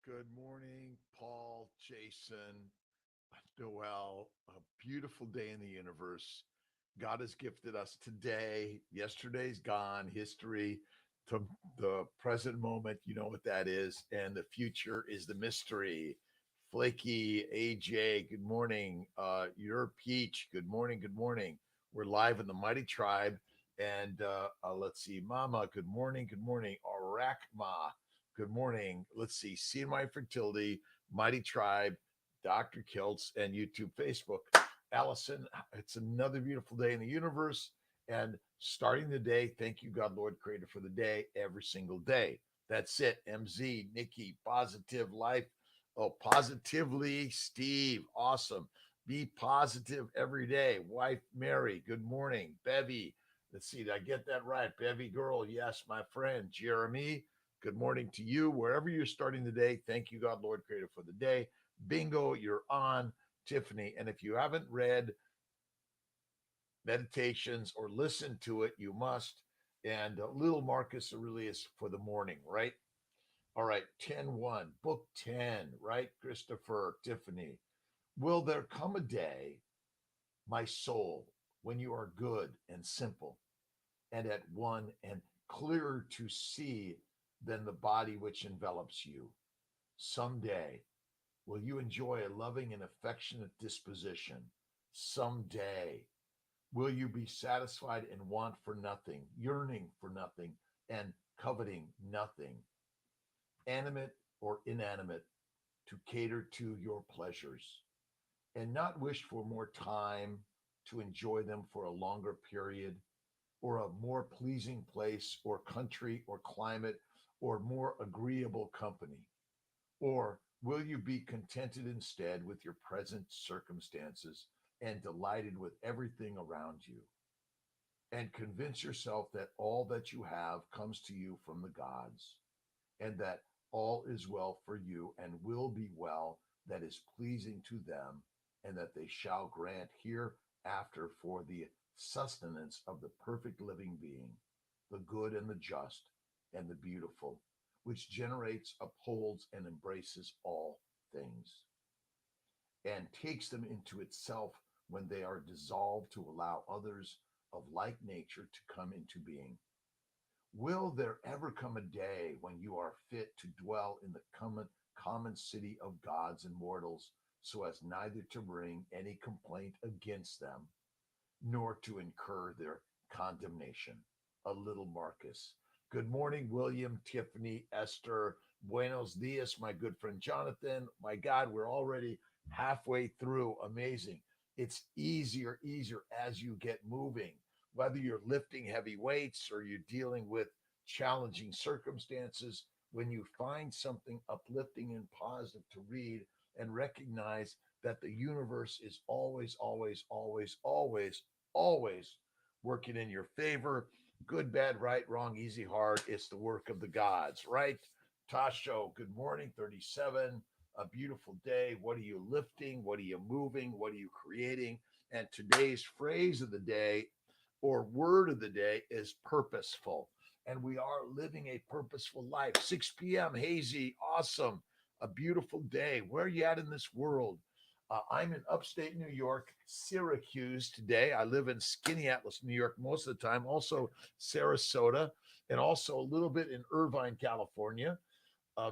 Good morning, Paul, Jason, Noel. A beautiful day in the universe. God has gifted us today. Yesterday's gone, history, to the present moment. You know what that is. And the future is the mystery. Flaky, AJ, good morning. Your Peach, good morning. Good morning. We're live in the Mighty Tribe. And let's see, Mama, good morning. Good morning. Arakma, good morning. Let's see, See My Fertility, Mighty Tribe, Dr.Kiltz, and YouTube, Facebook. Allison, it's another beautiful day in the universe. And starting the day, thank you, God, Lord, Creator, for the day every single day. That's it. MZ, Nikki, Positive Life. Oh, positively, Steve. Awesome. Be positive every day. Wife, Mary. Good morning. Bevy. Let's see. Did I get that right? Bevy girl. Yes, my friend. Jeremy. Good morning to you. Wherever you're starting the day, thank you, God, Lord, Creator, for the day. Bingo, you're on. Tiffany. And if you haven't read Meditations or listened to it, you must. And little Marcus Aurelius for the morning, right? All right, 10-1, book 10, right? Christopher, Tiffany. Will there come a day, my soul, when you are good and simple and at one and clearer to see than the body which envelops you? Someday, will you enjoy a loving and affectionate disposition? Someday, will you be satisfied and want for nothing, yearning for nothing, and coveting nothing, animate or inanimate, to cater to your pleasures, and not wish for more time to enjoy them for a longer period, or a more pleasing place or country or climate, or more agreeable company? Or will you be contented instead with your present circumstances and delighted with everything around you, and convince yourself that all that you have comes to you from the gods, and that all is well for you and will be well that is pleasing to them, and that they shall grant hereafter for the sustenance of the perfect living being, the good and the just and the beautiful, which generates, upholds, and embraces all things, and takes them into itself when they are dissolved, to allow others of like nature to come into being. Will there ever come a day when you are fit to dwell in the common city of gods and mortals, so as neither to bring any complaint against them, nor to incur their condemnation? A little Marcus. Good morning, William, Tiffany, Esther. Buenos dias, my good friend Jonathan. My God, we're already halfway through. Amazing. It's easier as you get moving, whether you're lifting heavy weights or you're dealing with challenging circumstances. When you find something uplifting and positive to read, and recognize that the universe is always, always, always, always, always working in your favor. Good, bad, right, wrong, easy, hard. It's the work of the gods, right? Tasho, good morning, 37. A beautiful day. What are you lifting? What are you moving? What are you creating? And today's phrase of the day or word of the day is purposeful. And we are living a purposeful life. 6 p.m. hazy, awesome. A beautiful day. Where are you at in this world? I'm in upstate New York, Syracuse today. I live in Skaneateles, New York most of the time, also Sarasota, and also a little bit in Irvine, California.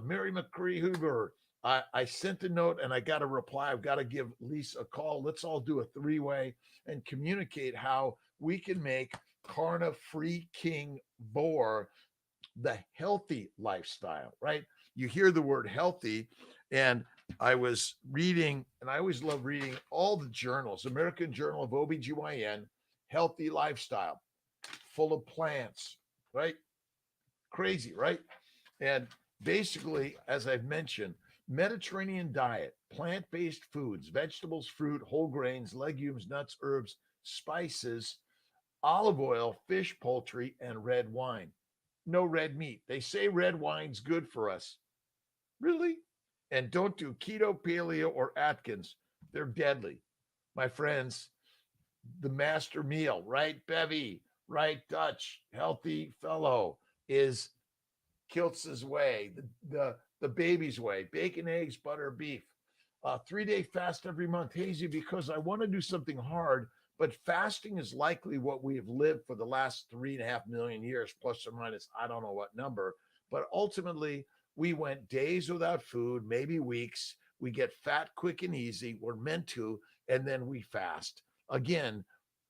Mary McCree Hoover, I sent a note and I got a reply. I've got to give Lisa a call. Let's all do a three-way and communicate how we can make Carna-free King Boar the healthy lifestyle, right? You hear the word healthy, and I was reading, and I always love reading all the journals, American Journal of OBGYN, healthy lifestyle, full of plants, right? Crazy, right? And basically, as I've mentioned, Mediterranean diet, plant-based foods, vegetables, fruit, whole grains, legumes, nuts, herbs, spices, olive oil, fish, poultry, and red wine. No red meat. They say red wine's good for us. Really? And don't do keto, paleo, or Atkins. They're deadly. My friends, the master meal, right? Bevy, right? Dutch, healthy fellow is Kiltz's way. The the baby's way, bacon, eggs, butter, beef. 3-day fast every month, Hazy, because I want to do something hard, but fasting is likely what we have lived for the last 3.5 million years, plus or minus, I don't know what number. But ultimately, we went days without food, maybe weeks. We get fat quick and easy. We're meant to, and then we fast. Again,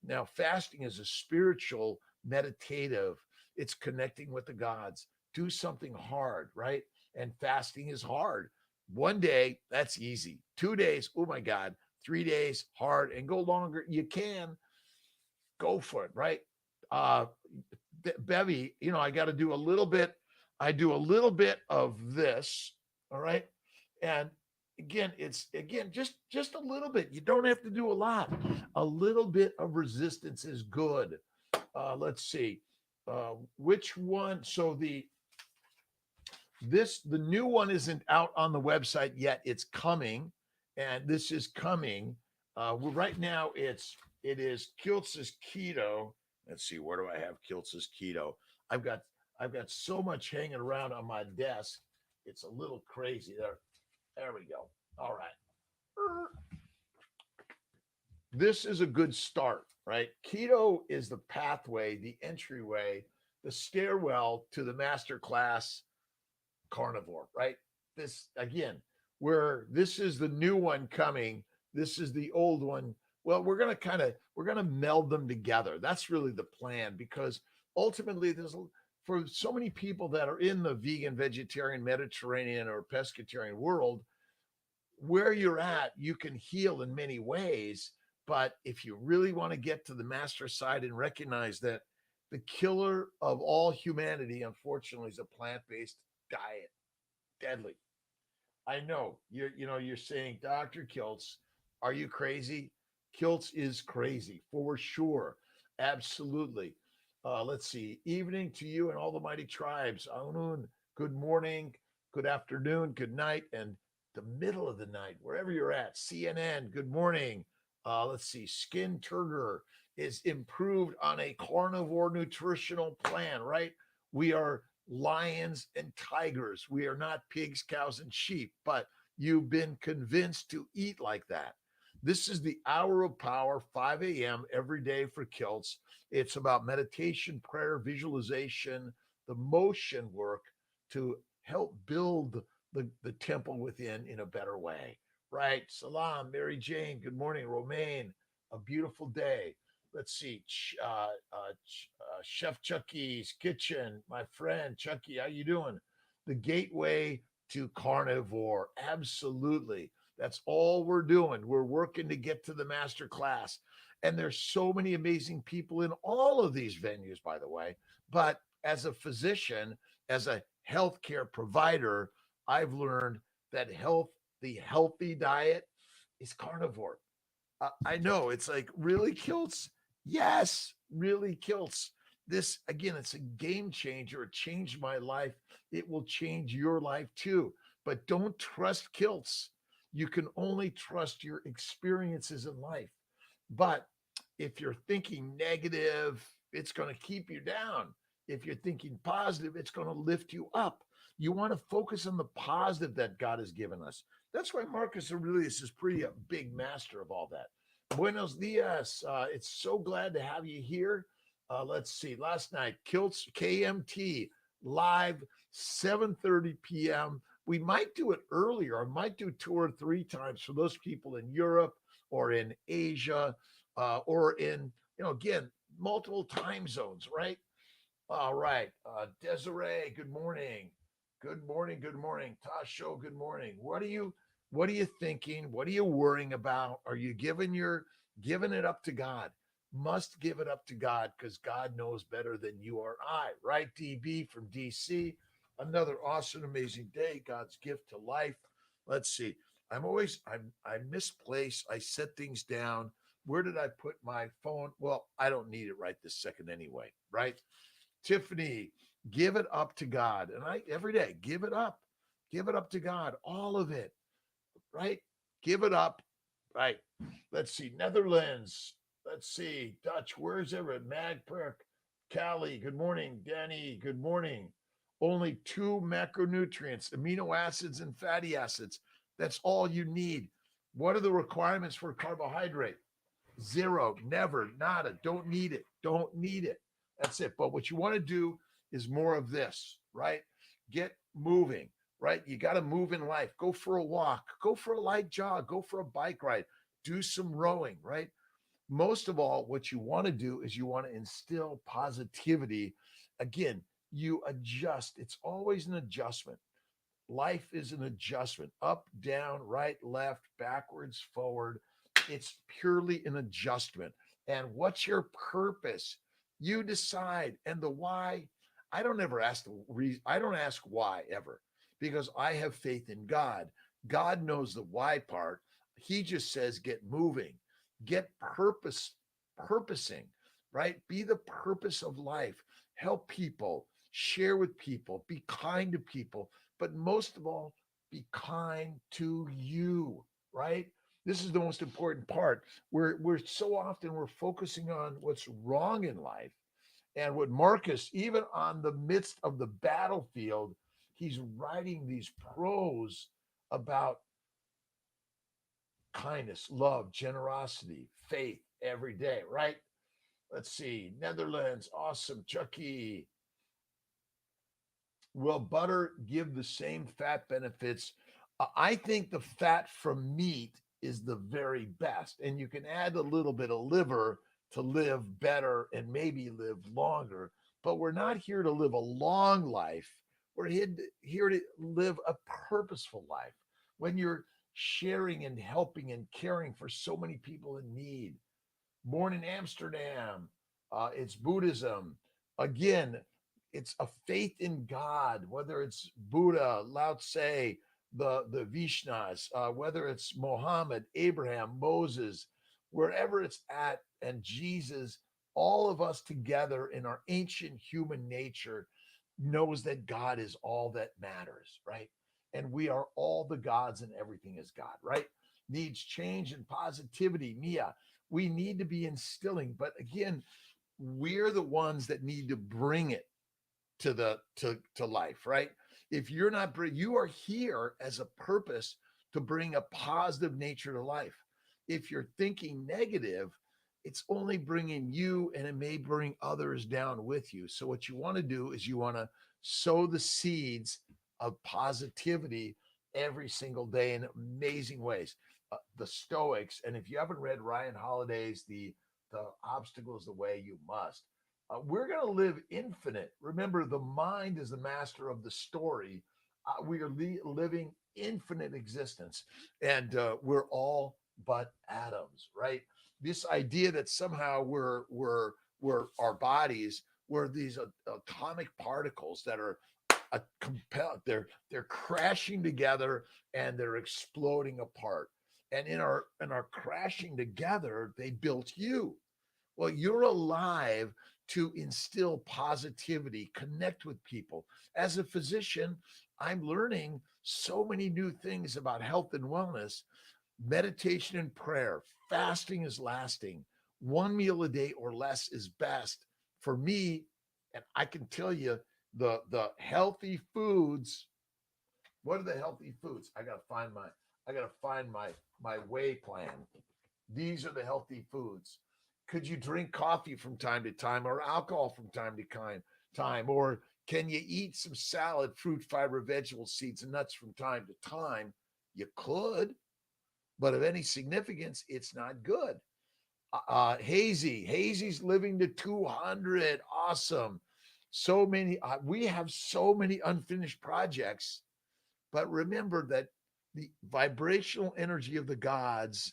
now fasting is a spiritual, meditative, it's connecting with the gods. Do something hard, right? And fasting is hard. One day, that's easy. 2 days, oh my God. 3 days, hard, and go longer. You can go for it, right? Uh, Bevy, I got to do a little bit. I do a little bit of this, all right? And again, it's just a little bit. You don't have to do a lot. A little bit of resistance is good. Let's see. Which one? So the new one isn't out on the website yet. It's coming, and this is coming. Right now it is Kiltz's keto. Let's see, where do I have Kiltz's keto? I've got so much hanging around on my desk. It's a little crazy. There we go. All right. This is a good start, right? Keto is the pathway, the entryway, the stairwell to the master class carnivore, right? This again, where this is the new one coming, this is the old one. Well, we're gonna meld them together. That's really the plan, because ultimately for so many people that are in the vegan, vegetarian, Mediterranean, or pescatarian world, where you're at, you can heal in many ways. But if you really want to get to the master side and recognize that the killer of all humanity, unfortunately, is a plant-based diet. Deadly. I know you're saying, Dr. Kiltz, are you crazy? Kiltz is crazy for sure. Absolutely. Let's see. Evening to you and all the mighty tribes. Anun, good morning, good afternoon, good night, and the middle of the night, wherever you're at. CNN, good morning. Let's see. Skin Turger is improved on a carnivore nutritional plan, right? We are lions and tigers. We are not pigs, cows, and sheep, but you've been convinced to eat like that. This is the hour of power, 5 a.m. every day for Kiltz. It's about meditation, prayer, visualization, the motion work to help build the temple within in a better way. Right. Salam, Mary Jane. Good morning, Romaine. A beautiful day. Let's see. Chef Chucky's Kitchen, my friend Chucky, how you doing? The gateway to carnivore. Absolutely. That's all we're doing. We're working to get to the master class. And there's so many amazing people in all of these venues, by the way. But as a physician, as a healthcare provider, I've learned that the healthy diet is carnivore. I know it's like, really, Kiltz? Yes, really, Kiltz. This, again, it's a game changer. It changed my life. It will change your life too. But don't trust Kiltz. You can only trust your experiences in life. But if you're thinking negative, it's going to keep you down. If you're thinking positive, it's going to lift you up. You want to focus on the positive that God has given us. That's why Marcus Aurelius is pretty a big master of all that. Buenos dias. It's so glad to have you here. Let's see. Last night, Kiltz KMT live, 7:30 p.m. We might do it earlier. I might do 2 or 3 times for those people in Europe or in Asia, or in, again, multiple time zones, right? All right. Desiree, good morning. Good morning. Good morning. Tasho, good morning. What are you thinking? What are you worrying about? Are you giving it up to God? Must give it up to God, because God knows better than you or I, right? DB from DC. Another awesome, amazing day. God's gift to life. Let's see. I misplace. I set things down. Where did I put my phone? Well, I don't need it right this second anyway, right? Tiffany, give it up to God. And every day, give it up to God, all of it, right? Give it up, right? Let's see, Netherlands. Let's see, Dutch. Where's everyone? Magperk, Callie, good morning. Danny, good morning. only 2 macronutrients, amino acids and fatty acids. That's all you need. What are the requirements for carbohydrate? Zero, never, nada, don't need it, don't need it. That's it. But what you want to do is more of this, right? Get moving, right? You got to move in life. Go for a walk, go for a light jog, go for a bike ride, do some rowing, right? Most of all, what you want to do is you want to instill positivity. Again, you adjust. It's always an adjustment. Life is an adjustment, up, down, right, left, backwards, forward. It's purely an adjustment. And what's your purpose? You decide. And the why, I don't ever ask the reason. I don't ask why ever, because I have faith in God. God knows the why part. He just says, get moving, get purposing, right? Be the purpose of life. Help people, share with people, be kind to people, but most of all, be kind to you, right? This is the most important part. We're so often we're focusing on what's wrong in life. And what Marcus, even on the midst of the battlefield, he's writing these prose about kindness, love, generosity, faith every day, right? Let's see. Netherlands, awesome. Chucky. Will butter give the same fat benefits? I think the fat from meat is the very best. And you can add a little bit of liver to live better and maybe live longer. But we're not here to live a long life. We're here to live a purposeful life. When you're sharing and helping and caring for so many people in need. Born in Amsterdam, it's Buddhism. Again, it's a faith in God, whether it's Buddha, Lao Tse, the Vishnas, whether it's Mohammed, Abraham, Moses, wherever it's at, and Jesus, all of us together in our ancient human nature knows that God is all that matters, right? And we are all the gods and everything is God, right? Needs change and positivity. Mia, we need to be instilling, but again, we're the ones that need to bring it to life, right? If you're not, you are here as a purpose to bring a positive nature to life. If you're thinking negative, it's only bringing you and it may bring others down with you. So what you want to do is you want to sow the seeds of positivity every single day in amazing ways. The Stoics, and if you haven't read Ryan Holiday's the obstacle is the way you must, we're going to live infinite. Remember, the mind is the master of the story. We are living infinite existence, and we're all but atoms, right? This idea that somehow we're our bodies, we're these atomic particles that are compelled. They're crashing together and they're exploding apart. And in our crashing together, they built you. Well, you're alive to instill positivity, connect with people. As a physician, I'm learning so many new things about health and wellness. Meditation and prayer, fasting is lasting. One meal a day or less is best for me. And I can tell you the healthy foods. What are the healthy foods? I gotta find my way plan. These are the healthy foods. Could you drink coffee from time to time or alcohol from time to time? Or can you eat some salad, fruit, fiber, vegetable, seeds, and nuts from time to time? You could, but of any significance, it's not good. Hazy's living to 200. Awesome. So many, we have so many unfinished projects, but remember that the vibrational energy of the gods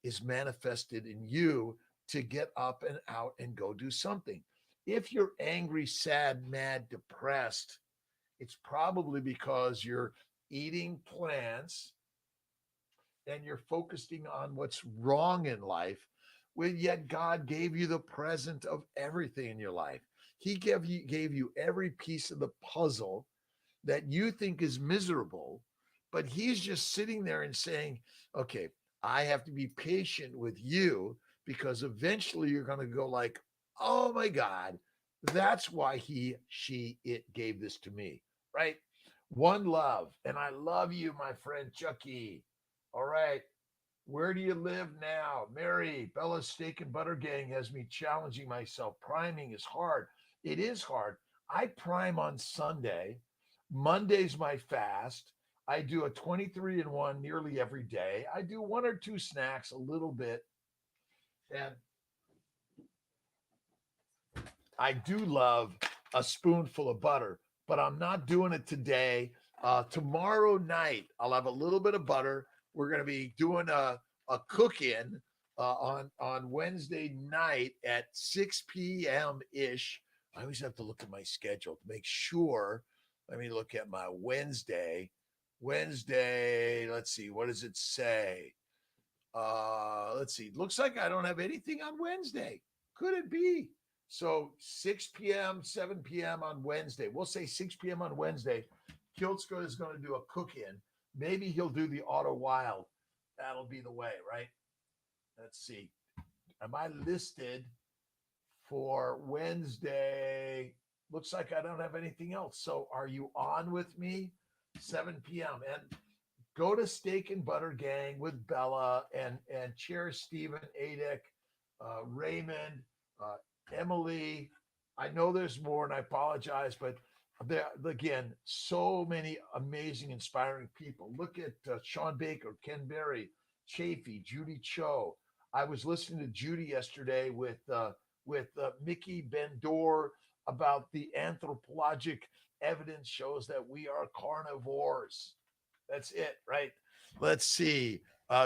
is manifested in you to get up and out and go do something. If you're angry, sad, mad, depressed, it's probably because you're eating plants and you're focusing on what's wrong in life, when yet God gave you the present of everything in your life. He gave you every piece of the puzzle that you think is miserable, but he's just sitting there and saying, okay, I have to be patient with you because eventually you're going to go like, oh my God, that's why it gave this to me. right? One love. And I love you, my friend Chucky. All right. Where do you live now? Mary, Bella's Steak and Butter Gang has me challenging myself. Priming is hard. It is hard. I prime on Sunday. Monday's my fast. I do a 23 and 1 nearly every day. I do one or two snacks a little bit. And I do love a spoonful of butter, but I'm not doing it today. Tomorrow night, I'll have a little bit of butter. We're going to be doing a cook-in on Wednesday night at 6 p.m. ish. I always have to look at my schedule to make sure. Let me look at my Wednesday. Wednesday, let's see, what does it say? Let's see. Looks like I don't have anything on Wednesday. Could it be? So 6 p.m., 7 p.m. on Wednesday. We'll say 6 p.m. on Wednesday. Kiltz is going to do a cook-in. Maybe he'll do the auto wild. That'll be the way, right? Let's see. Am I listed for Wednesday? Looks like I don't have anything else. So are you on with me? 7 p.m. And go to Steak and Butter Gang with Bella and Chair Stephen, Adek, Raymond, Emily. I know there's more, and I apologize, but there again, so many amazing, inspiring people. Look at Sean Baker, Ken Berry, Chafee, Judy Cho. I was listening to Judy yesterday with Mickey Bendor about the anthropologic evidence shows that we are carnivores. That's it, right? Let's see.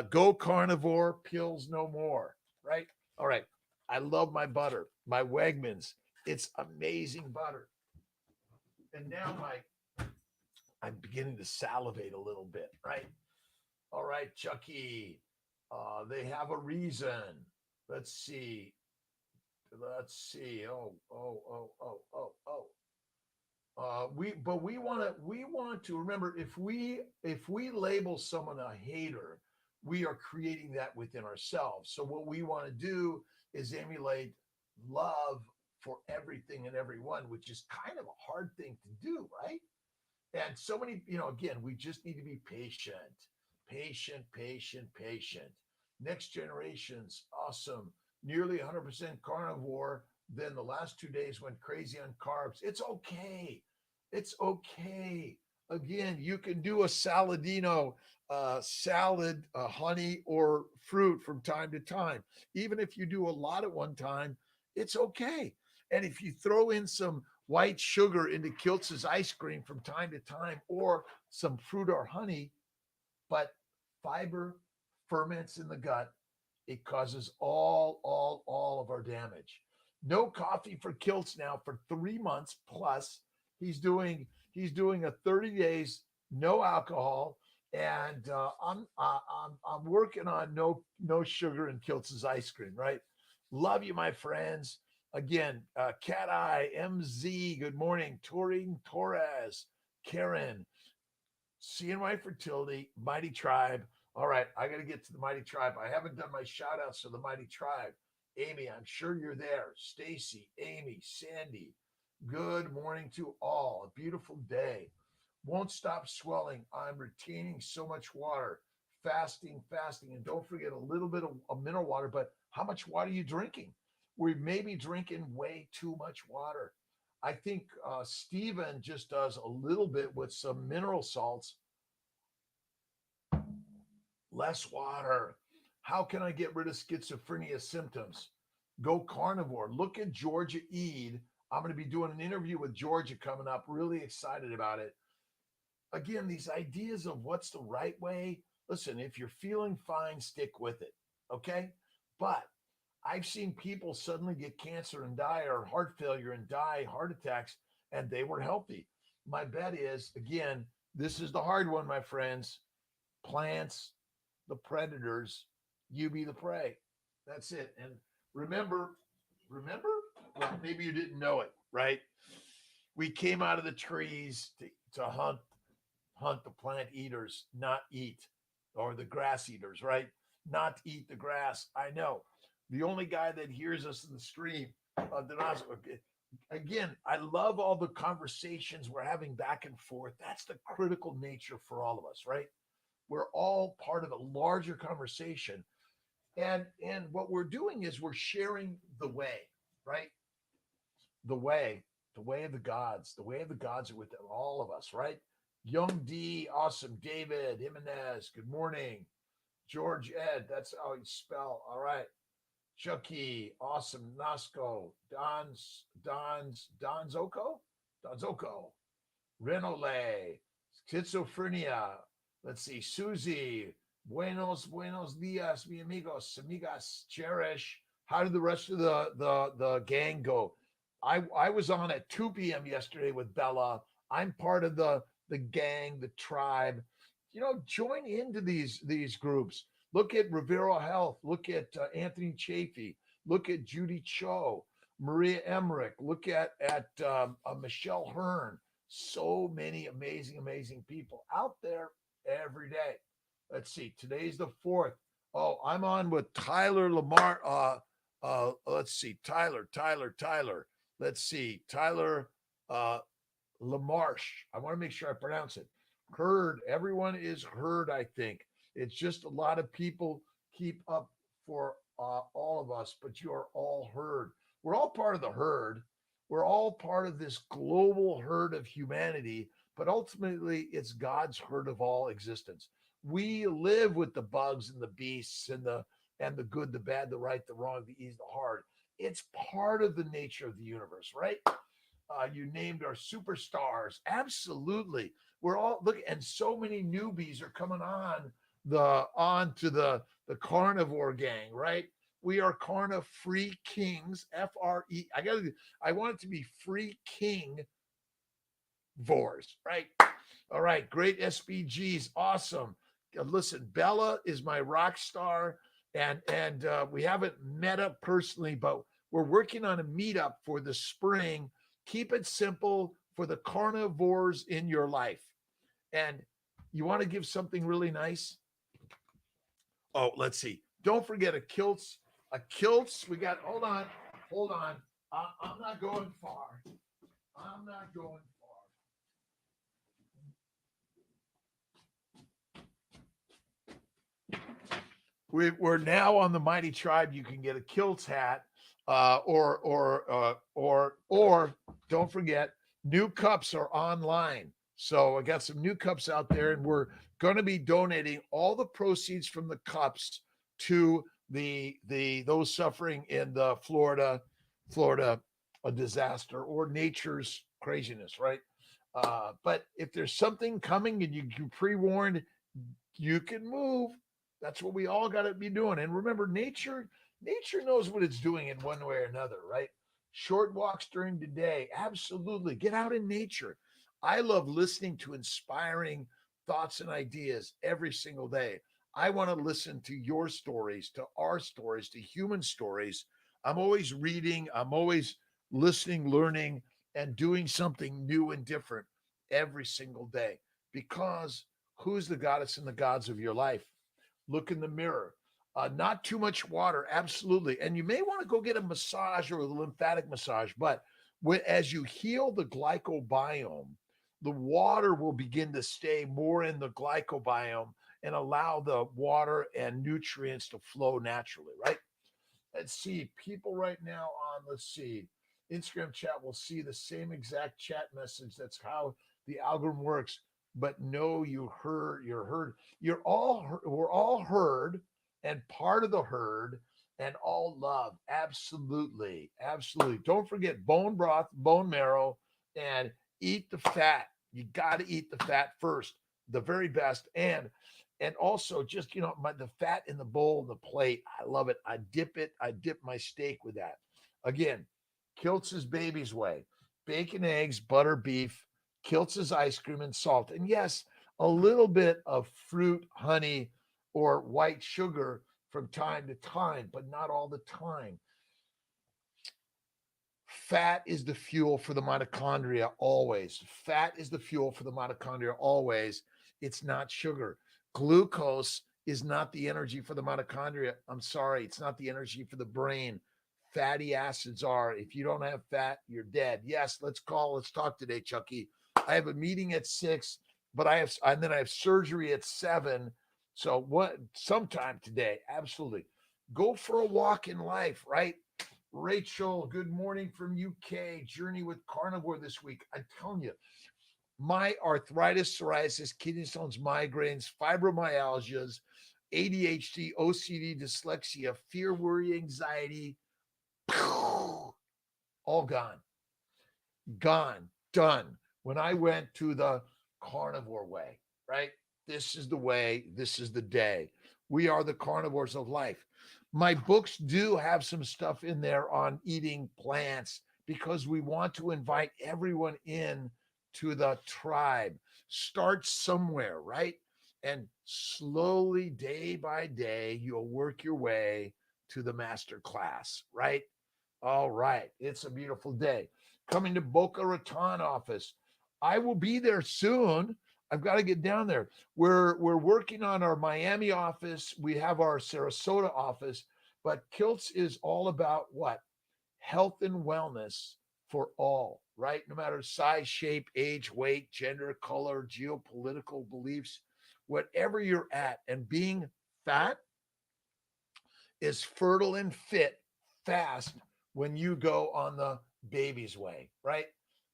Go carnivore, pills no more, right? All right. I love my butter, my Wegmans. It's amazing butter. And now I'm beginning to salivate a little bit, right? All right, Chucky. They have a reason. Let's see. Let's see. We want to remember if we label someone a hater, we are creating that within ourselves. So what we want to do is emulate love for everything and everyone, which is kind of a hard thing to do, right? And so many, again, we just need to be patient, patient. Next generation's awesome. Nearly 100% carnivore. Then the last 2 days went crazy on carbs. It's okay. It's okay. Again, you can do a saladino, salad, honey, or fruit from time to time. Even if you do a lot at one time, it's okay. And if you throw in some white sugar into Kiltz's ice cream from time to time, or some fruit or honey, but fiber ferments in the gut, it causes all of our damage. No coffee for Kiltz now for 3 months plus. He's doing a 30 days no alcohol, and I'm working on no sugar in Kiltz's ice cream. Right? Love you, my friends. Again, Cat Eye MZ. Good morning, Touring Torres, Karen, CNY Fertility, Mighty Tribe. All right, I got to get to the Mighty Tribe. I haven't done my shout outs to the Mighty Tribe. Amy, I'm sure you're there. Stacy, Amy, Sandy, good morning to all. A beautiful day. Won't stop swelling. I'm retaining so much water. Fasting. And don't forget a little bit of mineral water, but how much water are you drinking? We may be drinking way too much water. I think Stephen just does a little bit with some mineral salts. Less water. How can I get rid of schizophrenia symptoms? Go carnivore. Look at Georgia Eid. I'm going to be doing an interview with Georgia coming up. Really excited about it. Again, these ideas of what's the right way. Listen, if you're feeling fine, stick with it. Okay? But I've seen people suddenly get cancer and die, or heart failure and die, heart attacks, and they were healthy. My bet is, again, this is the hard one, my friends. Plants, the predators, you be the prey. That's it. And remember, well, maybe you didn't know it, right? We came out of the trees to hunt the plant eaters, not eat, or the grass eaters, right? Not eat the grass. I know. The only guy that hears us in the stream, Again, I love all the conversations we're having back and forth. That's the critical nature for all of us, right? We're all part of a larger conversation. And what we're doing is we're sharing the way, right? The way, the way of the gods. The way of the gods are with all of us, right? Young D, awesome. David, Jimenez, good morning. George Ed, that's how you spell. All right. Chucky, awesome. Nasco, Donzoko, Donzoko, Renole, schizophrenia. Let's see, Susie, buenos dias, mi amigos, amigas, cherish. How did the rest of the gang go? I was on at 2 p.m. yesterday with Bella. I'm part of the gang, the tribe. Join into these groups. Look at Rivero Health. Look at Anthony Chafee. Look at Judy Cho, Maria Emmerich. Look at Michelle Hearn. So many amazing people out there every day. Let's see. Today's the 4th. Oh, I'm on with Tyler Lamar. Let's see. Tyler. Let's see. Tyler Lamarche. I want to make sure I pronounce it. Heard. Everyone is heard, I think. It's just a lot of people keep up for all of us, but you are all heard. We're all part of the herd. We're all part of this global herd of humanity, but ultimately it's God's herd of all existence. We live with the bugs and the beasts and the good, the bad, the right, the wrong, the easy, the hard. It's part of the nature of the universe, right? You named our superstars. Absolutely. We're all look, and so many newbies are coming onto the carnivore gang, right? We are carna free kings, FRE. I want it to be free king vores, right? All right, great SBGs, awesome. Listen, Bella is my rock star, and we haven't met up personally, but we're working on a meetup for the spring. Keep it simple for the carnivores in your life. And you want to give something really nice? Oh, let's see. Don't forget a kilts. A kilts. We got. Hold on. I'm not going far. I'm not going far. We're now on the Mighty Tribe. You can get a kilts hat, or don't forget, new cups are online. So I got some new cups out there, and we're going to be donating all the proceeds from the cups to the those suffering in the Florida a disaster or nature's craziness, right? But if there's something coming and you pre-warned, you can move. That's what we all got to be doing. And remember, nature knows what it's doing in one way or another, right? Short walks during the day, absolutely. Get out in nature. I love listening to inspiring thoughts and ideas every single day. I want to listen to your stories, to our stories, to human stories. I'm always reading, I'm always listening, learning, and doing something new and different every single day. Because who's the goddess and the gods of your life? Look in the mirror. Not too much water, absolutely. And you may want to go get a massage or a lymphatic massage. But as you heal the glycobiome, the water will begin to stay more in the glycobiome and allow the water and nutrients to flow naturally, right? Let's see, people right now on, let's see, Instagram chat will see the same exact chat message. That's how the algorithm works. But no, you're heard. We're all heard and part of the herd and all love. Absolutely. Don't forget bone broth, bone marrow, and eat the fat. You got to eat the fat first, the very best. And also just the fat in the bowl and the plate, I love it. I dip my steak with that. Again, Kiltz's baby's way: bacon, eggs, butter, beef, Kiltz's ice cream, and salt, and yes, a little bit of fruit, honey, or white sugar from time to time, but not all the time. Fat is the fuel for the mitochondria always. Fat is the fuel for the mitochondria always. It's not sugar. Glucose is not the energy for the mitochondria. I'm sorry, it's not the energy for the brain. fatty acids are. If you don't have fat, you're dead. Yes, let's talk today, Chucky. I have a meeting at 6, but and then I have surgery at 7. So sometime today, absolutely. Go for a walk in life, right? Rachel, good morning from UK. Journey with carnivore this week. I'm telling you, my arthritis, psoriasis, kidney stones, migraines, fibromyalgias, ADHD, OCD, dyslexia, fear, worry, anxiety, all gone, done. When I went to the carnivore way, right? This is the way, this is the day. We are the carnivores of life. My books do have some stuff in there on eating plants because we want to invite everyone in to the tribe. Start somewhere, right? And slowly, day by day, you'll work your way to the master class, right? All right. It's a beautiful day. Coming to Boca Raton office. I will be there soon. I've got to get down there. We're working on our Miami office. We have our Sarasota office, but Kiltz is all about what? Health and wellness for all, right? No matter size, shape, age, weight, gender, color, geopolitical beliefs, whatever you're at. And being fat is fertile and fit fast when you go on the baby's way, right?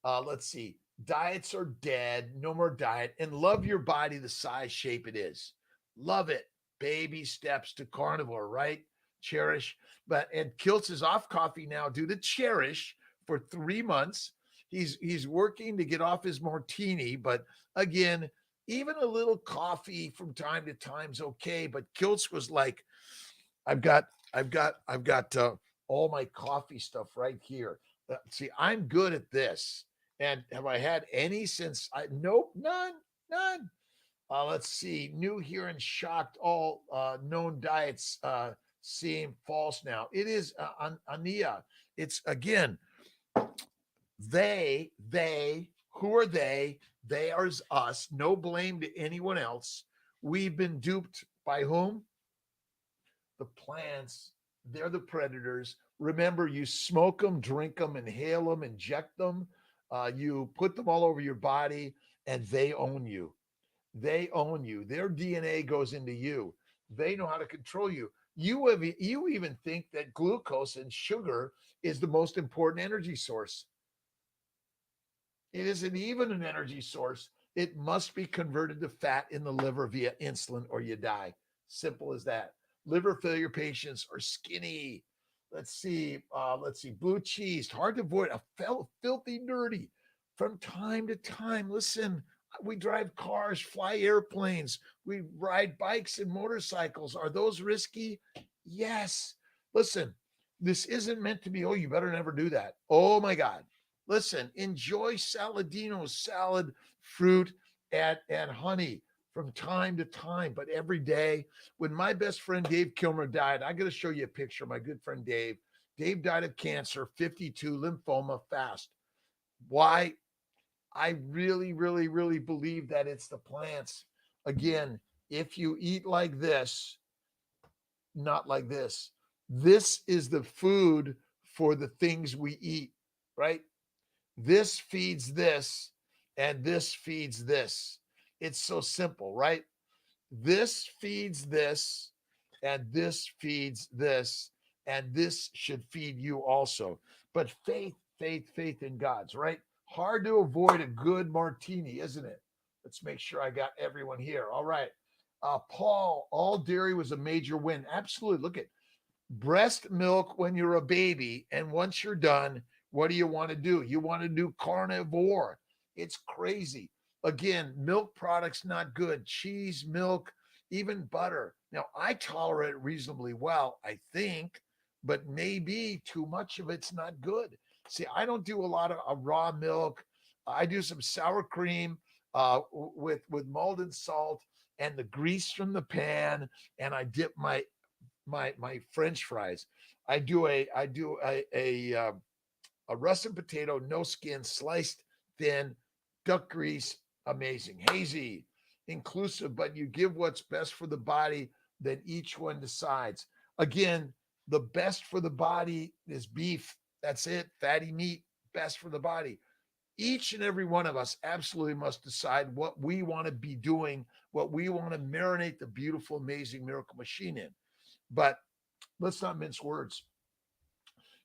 Let's see. Diets are dead. No more diet. And love your body the size, shape it is. Love it. Baby steps to carnivore, right? Cherish. And Kiltz is off coffee now due to Cherish for 3 months. He's working to get off his martini, but again, even a little coffee from time to time is okay. But Kiltz was like, I've got all my coffee stuff right here. See, I'm good at this. And have I had any since nope, none. Let's see. New here and shocked. All known diets seem false now. It is Ania. It's again, they, who are they? They are us. No blame to anyone else. We've been duped by whom? The plants. They're the predators. Remember, you smoke them, drink them, inhale them, inject them. You put them all over your body, and they own you. They own you. Their DNA goes into you. They know how to control you. You even think that glucose and sugar is the most important energy source. It isn't even an energy source. It must be converted to fat in the liver via insulin or you die. Simple as that. Liver failure patients are skinny. Let's see. Blue cheese, hard to avoid. Filthy dirty. From time to time, listen, we drive cars, fly airplanes, we ride bikes and motorcycles. Are those risky? Yes. Listen, this isn't meant to be, oh, you better never do that. Oh my God. Listen, enjoy Saladino's salad, fruit, and honey from time to time, but every day. When my best friend Dave Kilmer died, I got to show you a picture of my good friend Dave. Dave died of cancer, 52, lymphoma, fast. Why? I really, really, really believe that it's the plants. Again, if you eat like this, not like this, this is the food for the things we eat, right? This feeds this, and this feeds this. It's so simple, right? This feeds this, and this feeds this, and this should feed you also. But faith in God's, right? Hard to avoid a good martini, isn't it? Let's make sure I got everyone here. All right. Paul, all dairy was a major win. Absolutely. Look at breast milk when you're a baby, and once you're done, what do you want to do? You want to do carnivore. It's crazy. Again, milk products not good. Cheese, milk, even butter. Now, I tolerate it reasonably well, I think, but maybe too much of it's not good. See, I don't do a lot of raw milk. I do some sour cream with malted salt and the grease from the pan, and I dip my French fries. I do a russet potato, no skin, sliced thin, duck grease, amazing, hazy, inclusive. But you give what's best for the body, then each one decides. Again, The best for the body is beef. That's it. Fatty meat, best for the body. Each and every one of us absolutely must decide what we want to be doing, what we want to marinate the beautiful, amazing miracle machine in. But let's not mince words.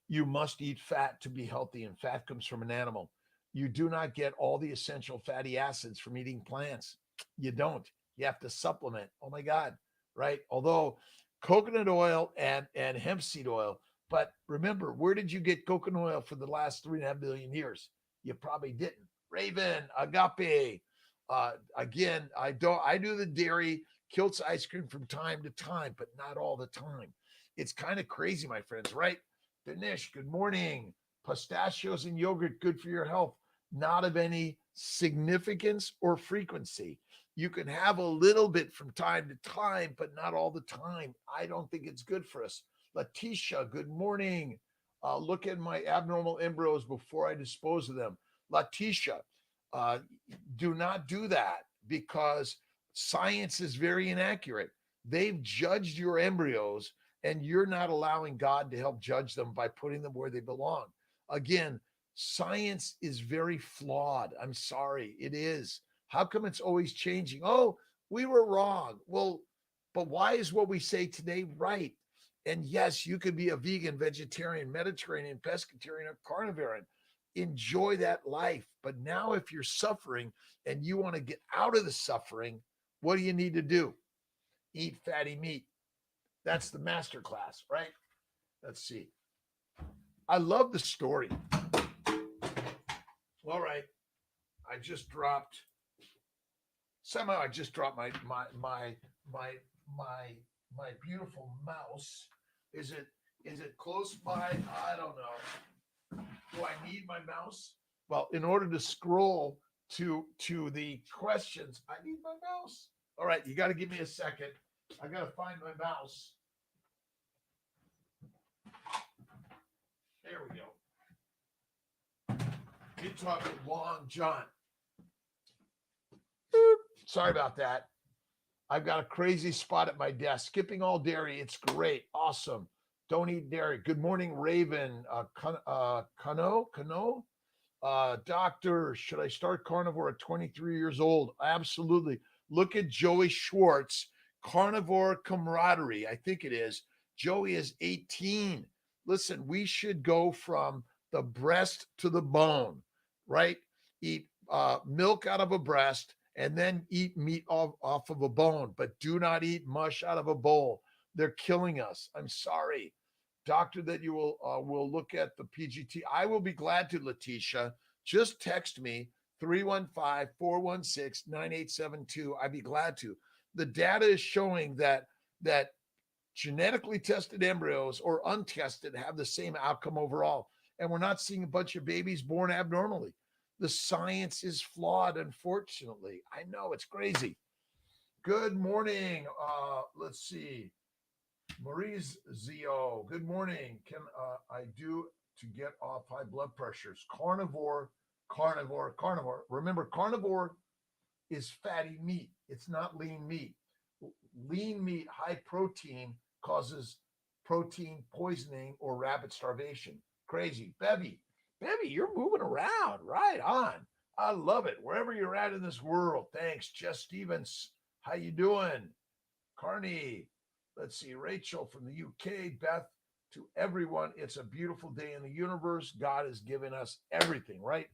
You must eat fat to be healthy, and fat comes from an animal. You do not get all the essential fatty acids from eating plants. You don't. You have to supplement. Oh my God, right? Although coconut oil and hemp seed oil, but remember, where did you get coconut oil for the last 3.5 billion years? You probably didn't. Raven, agape. Again, I do the dairy Kiltz ice cream from time to time, but not all the time. It's kind of crazy, my friends, right? Dinesh, good morning. Pistachios and yogurt, good for your health. Not of any significance or frequency. You can have a little bit from time to time, but not all the time. I don't think it's good for us. Letitia, good morning. Look at my abnormal embryos before I dispose of them. Letitia, uh, do not do that because science is very inaccurate. They've judged your embryos and you're not allowing God to help judge them by putting them where they belong. Again, science is very flawed. I'm sorry, it is. How come it's always changing? Oh, we were wrong. Well, but why is what we say today right? And yes, you could be a vegan, vegetarian, Mediterranean, pescatarian, or carnivore. Enjoy that life. But now, if you're suffering and you want to get out of the suffering, what do you need to do? Eat fatty meat. That's the master class, right? Let's see. I love the story. All right. I just dropped my beautiful mouse. Is it close by? I don't know. Do I need my mouse? Well, in order to scroll to the questions, I need my mouse. All right, you got to give me a second. I got to find my mouse. There we go. You're talking Long John. Sorry about that. I've got a crazy spot at my desk. Skipping all dairy. It's great. Awesome. Don't eat dairy. Good morning, Raven. Kano? Doctor, should I start carnivore at 23 years old? Absolutely. Look at Joey Schwartz, Carnivore Camaraderie. I think it is. Joey is 18. Listen, we should go from the breast to the bone, right? Eat milk out of a breast and then eat meat off of a bone, but do not eat mush out of a bowl. They're killing us. I'm sorry. Doctor, that you will look at the PGT. I will be glad to, Letitia. Just text me 315-416-9872. I'd be glad to. The data is showing that genetically tested embryos or untested have the same outcome overall. And we're not seeing a bunch of babies born abnormally. The science is flawed, unfortunately. I know, it's crazy. Good morning. Let's see. Maurice Zio, good morning. Can I do to get off high blood pressures? Carnivore. Remember, carnivore is fatty meat. It's not lean meat. Lean meat, high protein, causes protein poisoning or rapid starvation. Crazy. Bebby, you're moving around. Right on. I love it. Wherever you're at in this world. Thanks. Jess Stevens, how you doing? Carney, let's see. Rachel from the UK. Beth, to everyone, it's a beautiful day in the universe. God has given us everything, right?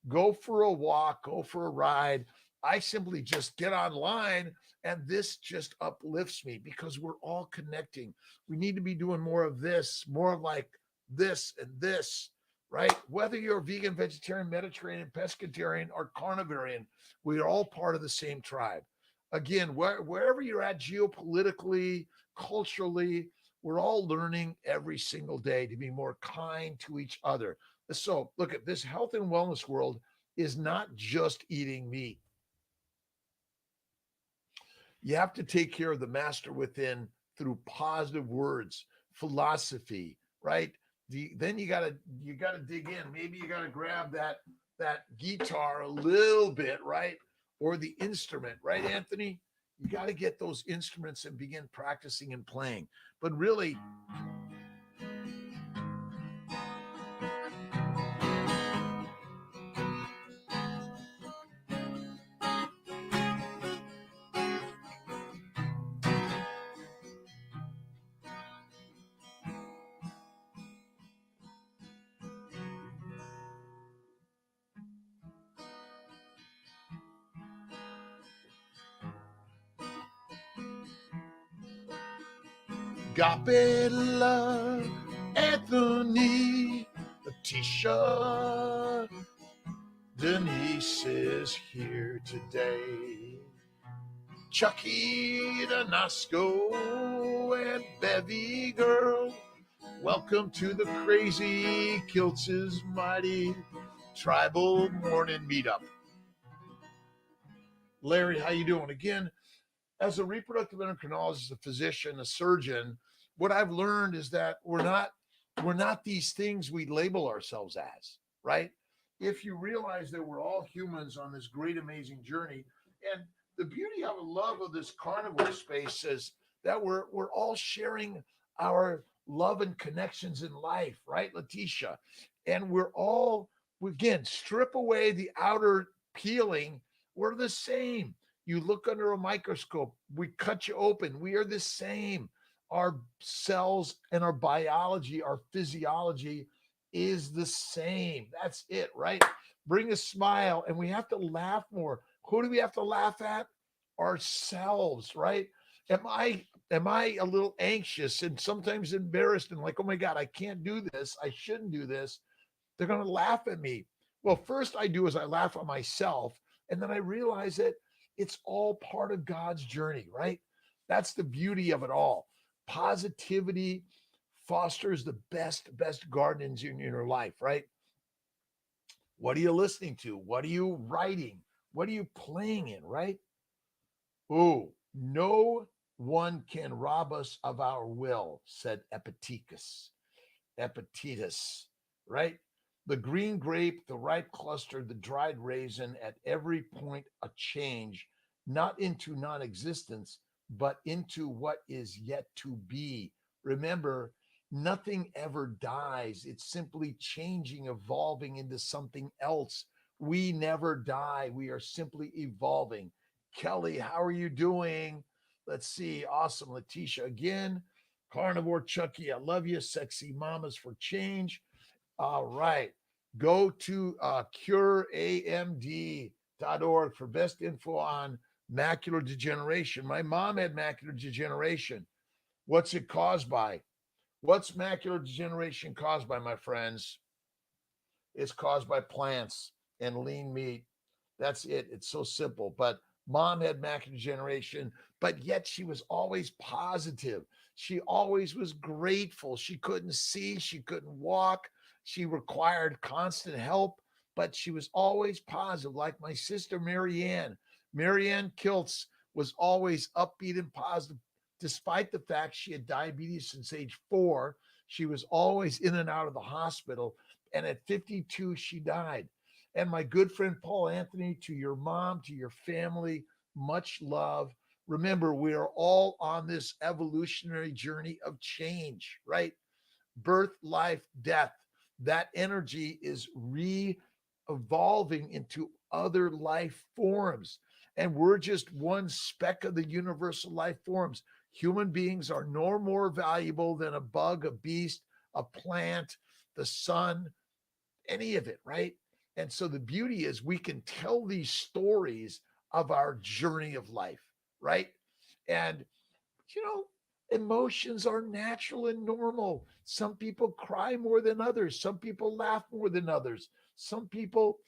Go for a walk, go for a ride. I simply just get online and this just uplifts me because we're all connecting. We need to be doing more of this, more like this and this, right? Whether you're vegan, vegetarian, Mediterranean, pescatarian, or carnivorian, we are all part of the same tribe. Again, wherever you're at geopolitically, culturally, we're all learning every single day to be more kind to each other. So look at this health and wellness world is not just eating meat. You have to take care of the master within through positive words, philosophy, right? Then you gotta dig in. Maybe you gotta grab that guitar a little bit, right? Or the instrument, right, Anthony? You got to get those instruments and begin practicing and playing. But really, Gabella, Anthony, Letitia, Denise is here today. Chucky, the Nasco, and Bevy Girl. Welcome to the Crazy Kiltz's Mighty Tribal Morning Meetup. Larry, how you doing? Again, as a reproductive endocrinologist, a physician, a surgeon, what I've learned is that we're not these things we label ourselves as, right? If you realize that we're all humans on this great, amazing journey, and the beauty I love of this carnivore space is that we're all sharing our love and connections in life, right, Letitia? And we're all, again, strip away the outer peeling. We're the same. You look under a microscope, we cut you open. We are the same. Our cells and our biology, our physiology is the same. That's it, right? Bring a smile, and we have to laugh more. Who do we have to laugh at? Ourselves, right? Am I a little anxious and sometimes embarrassed and like, oh my God, I can't do this. I shouldn't do this. They're going to laugh at me. Well, first I do is I laugh at myself, and then I realize that it's all part of God's journey, right? That's the beauty of it all. Positivity fosters the best gardens in your life, right? What are you listening to? What are you writing? What are you playing in, right? Oh, no one can rob us of our will, said Epictetus, right? The green grape, the ripe cluster, the dried raisin, at every point a change, not into non-existence, but into what is yet to be. Remember, nothing ever dies. It's simply changing, evolving into something else. We never die. We are simply evolving. Kelly, how are you doing? Let's see. Awesome. Letitia again. Carnivore Chucky, I love you. Sexy Mamas for Change. All right. Go to cureamd.org for best info on macular degeneration. My mom had macular degeneration. What's it caused by? What's macular degeneration caused by, my friends? It's caused by plants and lean meat. That's it. It's so simple. But mom had macular degeneration, but yet she was always positive. She always was grateful. She couldn't see, she couldn't walk. She required constant help, but she was always positive, like my sister, Marianne. Marianne Kiltz was always upbeat and positive, despite the fact she had diabetes since age 4. She was always in and out of the hospital. And at 52, she died. And my good friend Paul Anthony, to your mom, to your family, much love. Remember, we are all on this evolutionary journey of change, right? Birth, life, death. That energy is re-evolving into other life forms. And we're just one speck of the universal life forms. Human beings are no more valuable than a bug, a beast, a plant, the sun, any of it, right? And so the beauty is we can tell these stories of our journey of life, right? And, emotions are natural and normal. Some people cry more than others. Some people laugh more than others. Some people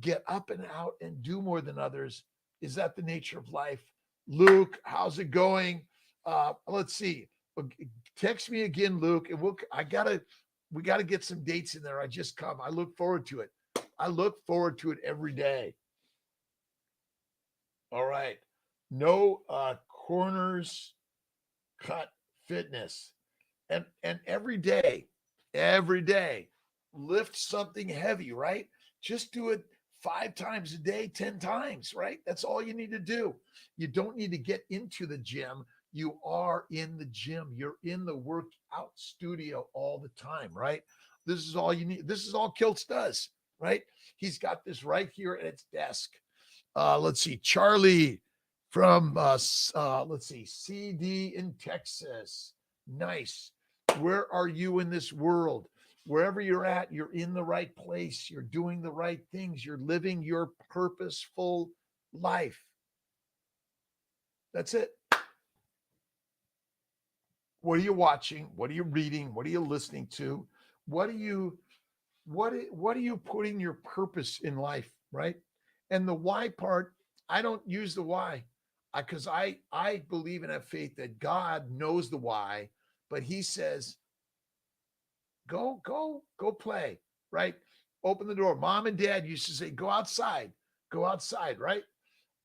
get up and out and do more than others. Is that the nature of life? Luke, how's it going? Let's see. Text me again, Luke, and we gotta get some dates in there. I just come. I look forward to it. I look forward to it every day. All right. No corners cut fitness. And every day, lift something heavy, right? Just do it 5 times a day, 10 times, right? That's all you need to do. You don't need to get into the gym. You are in the gym. You're in the workout studio all the time, right? This is all you need. This is all Kiltz does, right? He's got this right here at its desk. Let's see, Charlie from let's see, CD in Texas. Nice. Where are you in this world? Wherever you're at, you're in the right place. You're doing the right things. You're living your purposeful life. That's it. What are you watching? What are you reading? What are you listening to? What are you what are you putting your purpose in life, right? And the why part, I don't use the why because I believe and have faith that God knows the why, but he says, go play, right? Open the door. Mom and dad used to say, go outside, right?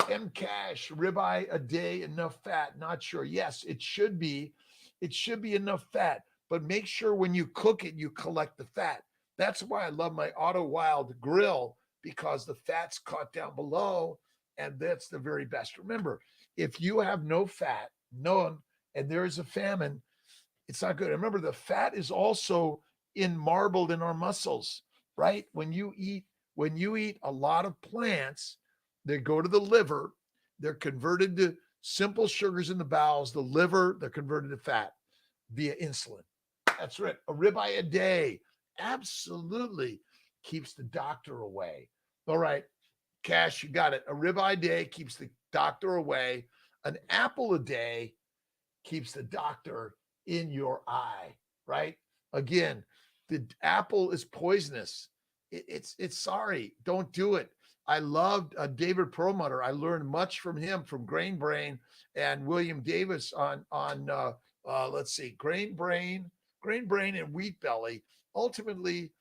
M cash, ribeye a day, enough fat. Not sure. Yes, it should be enough fat, but make sure when you cook it, you collect the fat. That's why I love my Auto Wild grill because the fat's caught down below, and that's the very best. Remember, if you have no fat, none, and there is a famine, it's not good. Remember, the fat is also marbled in our muscles, right? When you eat a lot of plants, they go to the liver, they're converted to simple sugars in the bowels, the liver, they're converted to fat via insulin. That's right. A ribeye a day absolutely keeps the doctor away. All right, Cash, you got it. A ribeye a day keeps the doctor away. An apple a day keeps the doctor in your eye, right? Again, the apple is poisonous. It's sorry. Don't do it. I loved David Perlmutter. I learned much from him, from Grain Brain and William Davis on let's see, Grain Brain and Wheat Belly. Ultimately,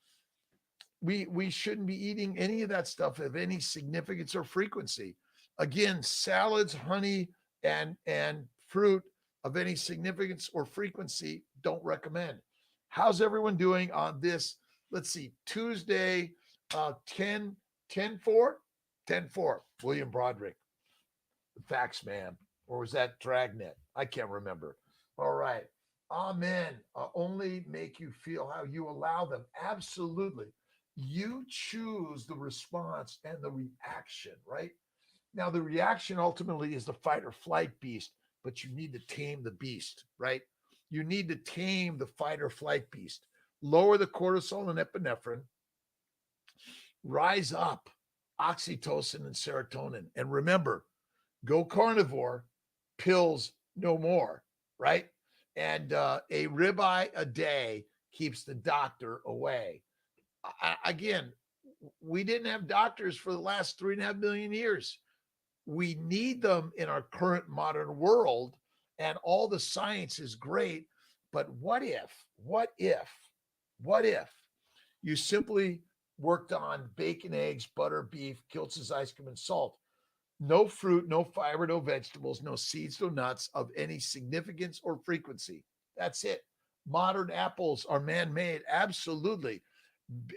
we shouldn't be eating any of that stuff of any significance or frequency. Again, salads, honey, and fruit of any significance or frequency, don't recommend. How's everyone doing on this? Let's see, Tuesday, 10, 10 4, 10 4. William Broderick, the fax man. Or was that Dragnet? I can't remember. All right. Amen. Only make you feel how you allow them. Absolutely. You choose the response and the reaction, right? Now, the reaction ultimately is the fight or flight beast, but you need to tame the beast, right? You need to tame the fight or flight beast. Lower the cortisol and epinephrine, rise up oxytocin and serotonin. And remember, go carnivore, pills no more, right? And a ribeye a day keeps the doctor away. Again, we didn't have doctors for the last 3.5 million years. We need them in our current modern world, and all the science is great. But what if you simply worked on bacon, eggs, butter, beef, Kiltz's ice cream, and salt? No fruit, no fiber, no vegetables, no seeds, no nuts of any significance or frequency. That's it. Modern apples are man-made, absolutely.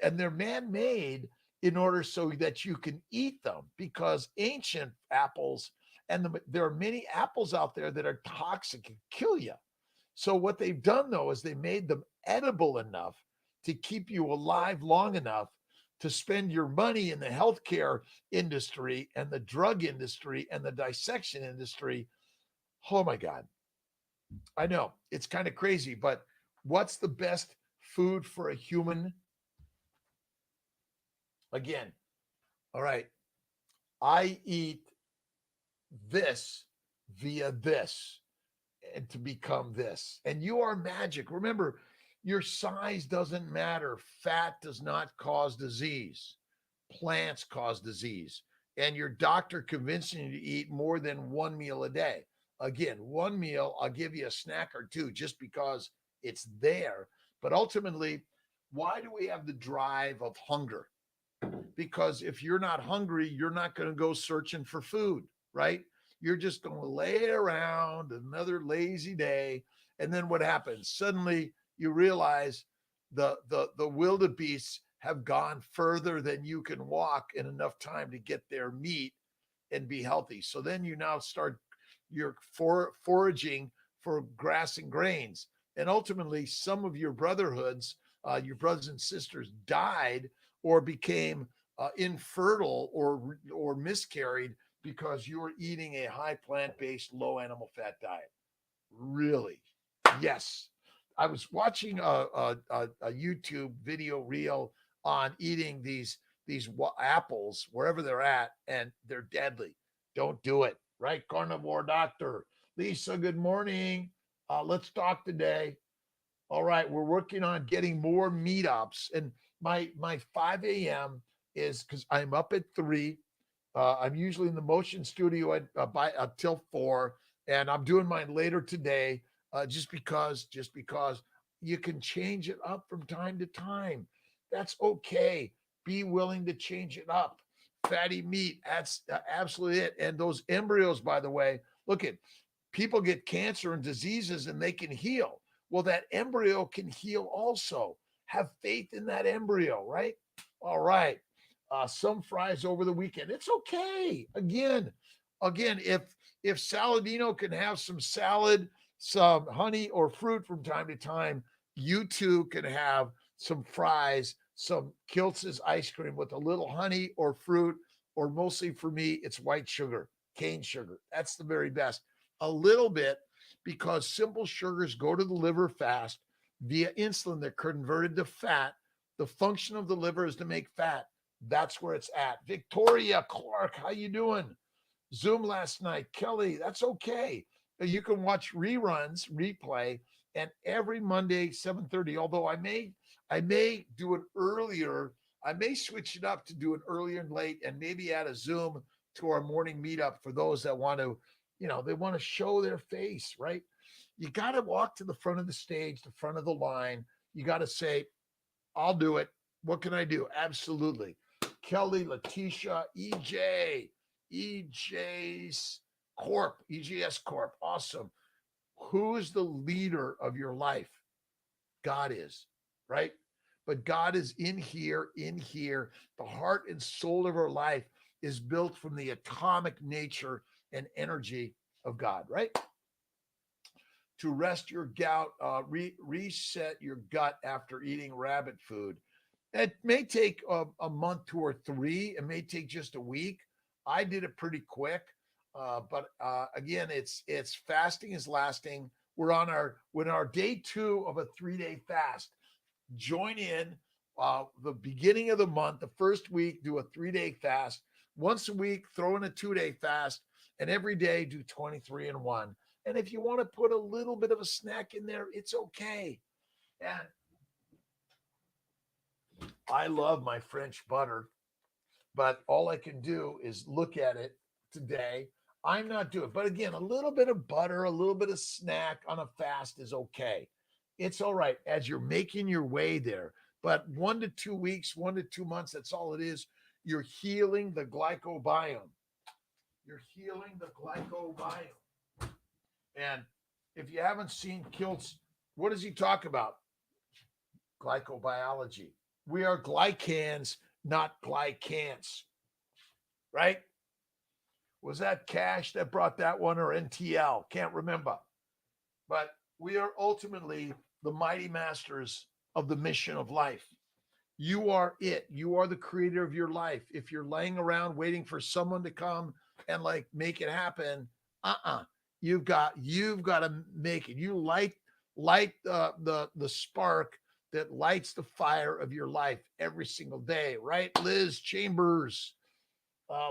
And they're man-made in order so that you can eat them, because ancient apples, and there are many apples out there that are toxic and kill you. So what they've done, though, is they made them edible enough to keep you alive long enough to spend your money in the healthcare industry and the drug industry and the dissection industry. Oh my God. I know it's kind of crazy, but what's the best food for a human? Again, all right, I eat this via this and to become this. And you are magic. Remember, your size doesn't matter. Fat does not cause disease. Plants cause disease. And your doctor convincing you to eat more than one meal a day. Again, one meal, I'll give you a snack or two just because it's there. But ultimately, why do we have the drive of hunger? Because if you're not hungry, you're not going to go searching for food, right? You're just going to lay around another lazy day. And then what happens? Suddenly you realize the wildebeests have gone further than you can walk in enough time to get their meat and be healthy. So then you now start your foraging for grass and grains. And ultimately, some of your brotherhoods, your brothers and sisters died or became infertile or miscarried because you were eating a high plant-based, low animal fat diet. Really? Yes. I was watching a YouTube video reel on eating these apples wherever they're at, and they're deadly. Don't do it, right? Carnivore doctor. Lisa, good morning. Let's talk today. All right, we're working on getting more meetups, and my 5 a.m. is because I'm up at 3. I'm usually in the motion studio at by till 4, and I'm doing mine later today, just because you can change it up from time to time. That's okay. Be willing to change it up. Fatty meat, that's absolutely it. And those embryos, by the way, look at people get cancer and diseases and they can heal. Well, that embryo can heal also. Have faith in that embryo, right? All right. Some fries over the weekend. It's okay. Again, if Saladino can have some salad, some honey or fruit from time to time, you too can have some fries, some Kiltz's ice cream with a little honey or fruit, or mostly for me, it's white sugar, cane sugar. That's the very best. A little bit, because simple sugars go to the liver fast via insulin. They're converted to fat. The function of the liver is to make fat. That's where it's at. Victoria Clark, how you doing? Zoom last night. Kelly, that's okay. You can watch reruns, replay, and every Monday, 7:30. Although I may do it earlier. I may switch it up to do it earlier and late, and maybe add a Zoom to our morning meetup for those that want to, they want to show their face, right? You got to walk to the front of the stage, the front of the line. You got to say, I'll do it. What can I do? Absolutely. Kelly, Letitia, EJ's Corp, EGS Corp. Awesome. Who is the leader of your life? God is, right? But God is in here, in here. The heart and soul of our life is built from the atomic nature and energy of God, right? To rest your gout, reset your gut after eating rabbit food. It may take a month, 2 or 3. It may take just a week. I did it pretty quick, but again, it's fasting is lasting. We're on our day 2 of a 3-day fast. Join in the beginning of the month, the first week, do a 3-day fast. Once a week, throw in a 2-day fast, and every day do 23 and 1. And if you want to put a little bit of a snack in there, it's okay. And I love my French butter, but all I can do is look at it today. I'm not doing, but again, a little bit of butter, a little bit of snack on a fast is okay. It's all right as you're making your way there. But 1 to 2 weeks, 1 to 2 months, that's all it is. You're healing the glycobiome. You're healing the glycobiome. And if you haven't seen Kiltz, what does he talk about? Glycobiology. We are glycans, not glycans, right? Was that Cash that brought that one, or NTL? Can't remember. But we are ultimately the mighty masters of the mission of life. You are it. You are the creator of your life. If you're laying around waiting for someone to come and like make it happen, you've got to make it. You light the spark that lights the fire of your life every single day, right? Liz Chambers.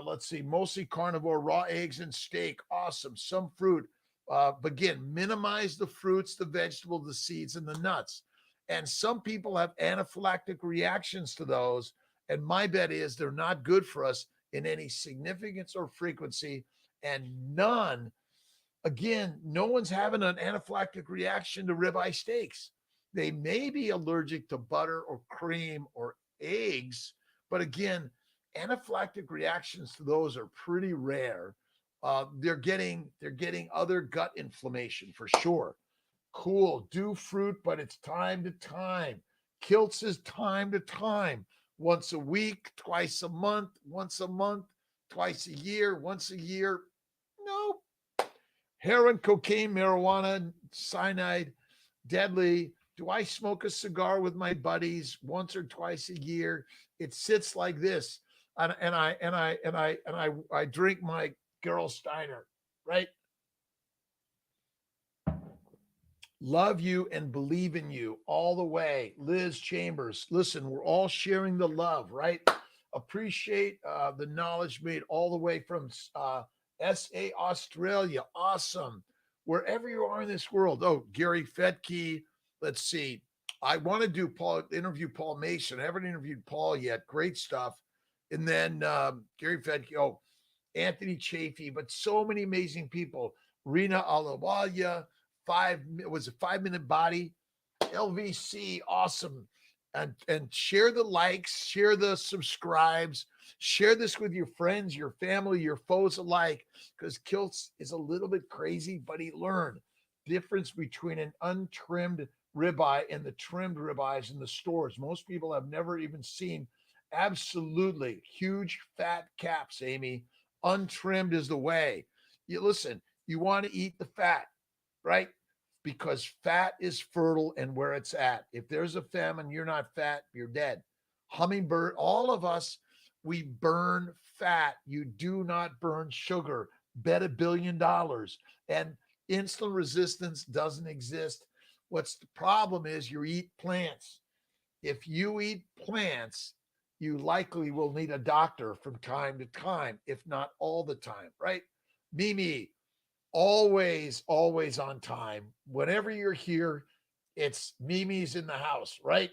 Let's see, mostly carnivore, raw eggs and steak. Awesome. Some fruit. But again, minimize the fruits, the vegetables, the seeds, and the nuts. And some people have anaphylactic reactions to those. And my bet is they're not good for us in any significance or frequency. And no one's having an anaphylactic reaction to ribeye steaks. They may be allergic to butter or cream or eggs, but again, anaphylactic reactions to those are pretty rare. They're getting other gut inflammation for sure. Cool. Do fruit, but it's time to time. Kiltz is time to time. Once a week, twice a month, once a month, twice a year, once a year. Nope. Heroin, cocaine, marijuana, cyanide, deadly. Do I smoke a cigar with my buddies once or twice a year? It sits like this, and I drink my Gerolsteiner, right? Love you and believe in you all the way. Liz Chambers, listen, we're all sharing the love, right? Appreciate the knowledge made all the way from SA Australia. Awesome. wherever you are in this world. Oh, Gary Fetke. Let's see. I want to interview Paul Mason. I haven't interviewed Paul yet. Great stuff. And then Gary Fetke. Oh, Anthony Chafee, but so many amazing people. Rina Alawaya, was a 5 minute body. LVC, awesome. And share the likes, share the subscribes, share this with your friends, your family, your foes alike, because Kiltz is a little bit crazy, but he learned difference between an untrimmed ribeye and the trimmed ribeyes in the stores. Most people have never even seen absolutely huge fat caps, Amy. Untrimmed is the way. You listen, you want to eat the fat, right? Because fat is fertile and where it's at. If there's a famine, you're not fat, you're dead. Hummingbird, all of us, we burn fat. You do not burn sugar. Bet $1 billion. And insulin resistance doesn't exist. What's the problem is you eat plants. If you eat plants, you likely will need a doctor from time to time, if not all the time, right? Mimi, always, always on time. Whenever you're here, it's Mimi's in the house, right?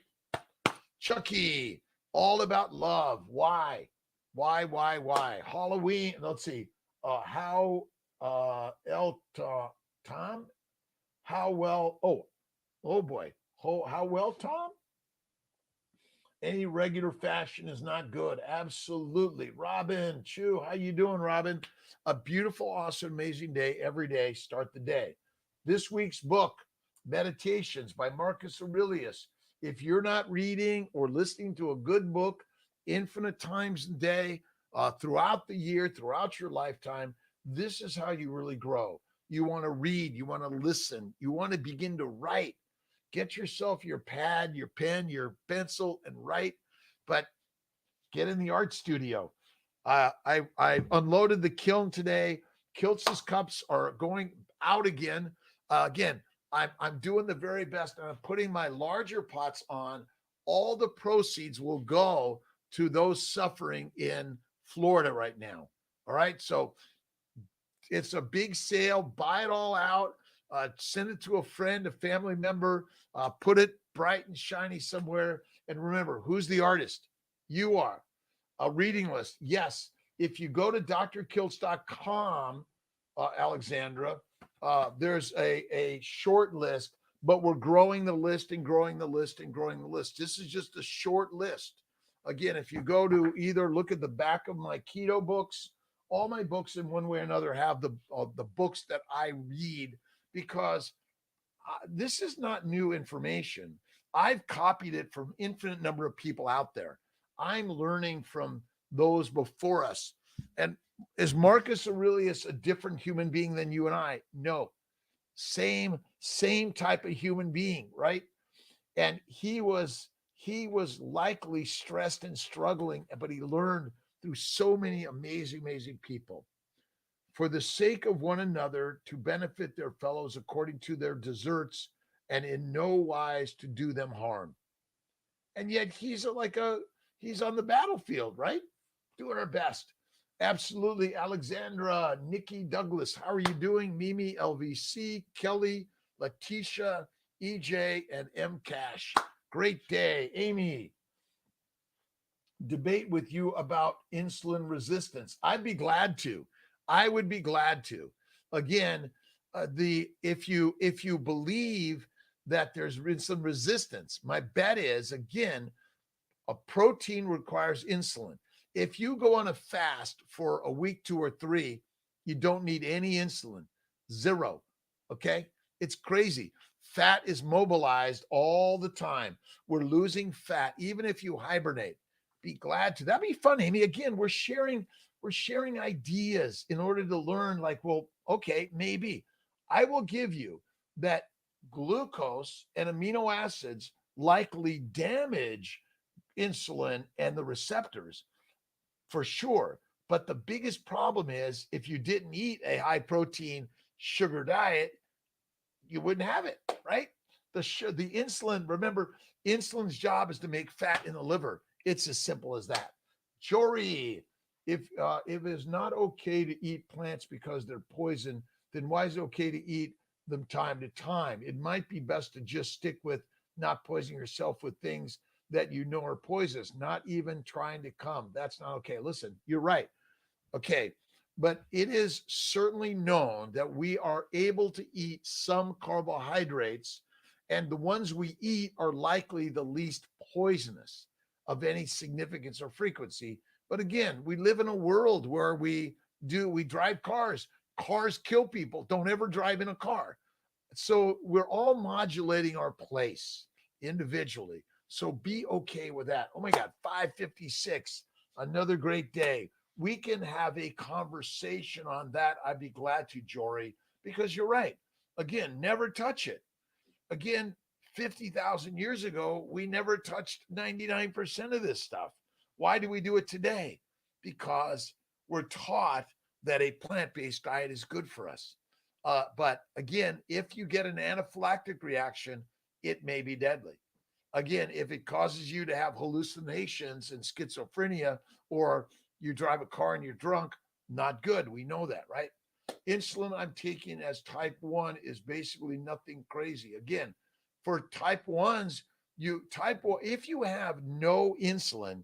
Chucky, all about love. Why? Why? Halloween. Let's see. How Tom? How well? Oh boy. How well, Tom? Any regular fashion is not good. Absolutely. Robin, Chu, how you doing, Robin? A beautiful, awesome, amazing day every day. Start the day. This week's book, Meditations by Marcus Aurelius. If you're not reading or listening to a good book infinite times a day, throughout the year, throughout your lifetime, this is how you really grow. You want to read, you want to listen, you want to begin to write. Get yourself your pad, your pen, your pencil, and write. But get in the art studio. I unloaded the kiln today. Kiltz's cups are going out again. Again, I'm doing the very best, and I'm putting my larger pots on. All the proceeds will go to those suffering in Florida right now. All right, so it's a big sale. Buy it all out. Send it to a friend, a family member. Put it bright and shiny somewhere. And remember, who's the artist? You are. A reading list. Yes. If you go to drkiltz.com, Alexandra, there's a short list, but we're growing the list and growing the list and growing the list. This is just a short list. Again, if you go to either look at the back of my keto books, all my books in one way or another have the books that I read, because this is not new information. I've copied it from infinite number of people out there. I'm learning from those before us. And is Marcus Aurelius a different human being than you and I? No. Same type of human being, right? And he was likely stressed and struggling, but he learned through so many amazing people. For the sake of one another, to benefit their fellows according to their deserts, and in no wise to do them harm. And yet he's on the battlefield, right? Doing our best. Absolutely. Alexandra, Nikki Douglas, how are you doing? Mimi, LVC, Kelly, Letitia, EJ, and M Cash. Great day. Amy, debate with you about insulin resistance. I'd be glad to. I would be glad to. Again, if you believe that there's insulin resistance, my bet is, again, a protein requires insulin. If you go on a fast for a week, 2 or 3, you don't need any insulin. Zero. Okay? It's crazy. Fat is mobilized all the time. We're losing fat, even if you hibernate. Be glad to. That'd be fun, Amy. Again, we're sharing ideas in order to learn, like, well, okay, maybe I will give you that glucose and amino acids likely damage insulin and the receptors for sure. But the biggest problem is if you didn't eat a high protein sugar diet, you wouldn't have it, right? The insulin, remember, insulin's job is to make fat in the liver. It's as simple as that. Jory, if it is not okay to eat plants because they're poison, then why is it okay to eat them time to time? It might be best to just stick with not poisoning yourself with things that you know are poisonous, not even trying to come. That's not okay. Listen, you're right. Okay. But it is certainly known that we are able to eat some carbohydrates, and the ones we eat are likely the least poisonous of any significance or frequency. But again, we live in a world where we drive cars. Cars kill people. Don't ever drive in a car. So we're all modulating our place individually. So be okay with that. Oh my God, 5:56, another great day. We can have a conversation on that. I'd be glad to, Jory, because you're right. Again, never touch it. Again, 50,000 years ago, we never touched 99% of this stuff. Why do we do it today? Because we're taught that a plant based diet is good for us. But again, if you get an anaphylactic reaction, it may be deadly. Again, if it causes you to have hallucinations and schizophrenia, or you drive a car and you're drunk, not good. We know that, right? Insulin I'm taking as type 1 is basically nothing crazy. Again, for type 1s, if you have no insulin,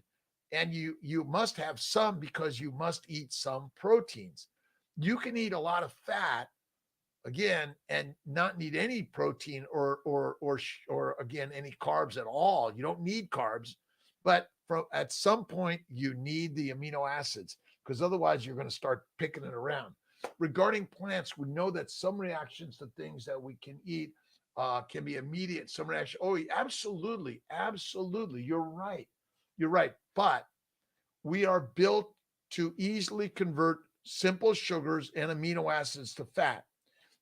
and you must have some because you must eat some proteins. You can eat a lot of fat again and not need any protein or again any carbs at all. You don't need carbs, but at some point you need the amino acids, because otherwise you're going to start picking it around. Regarding plants, we know that some reactions to things that we can eat can be immediate. Some reaction, oh, absolutely, absolutely, you're right. But we are built to easily convert simple sugars and amino acids to fat.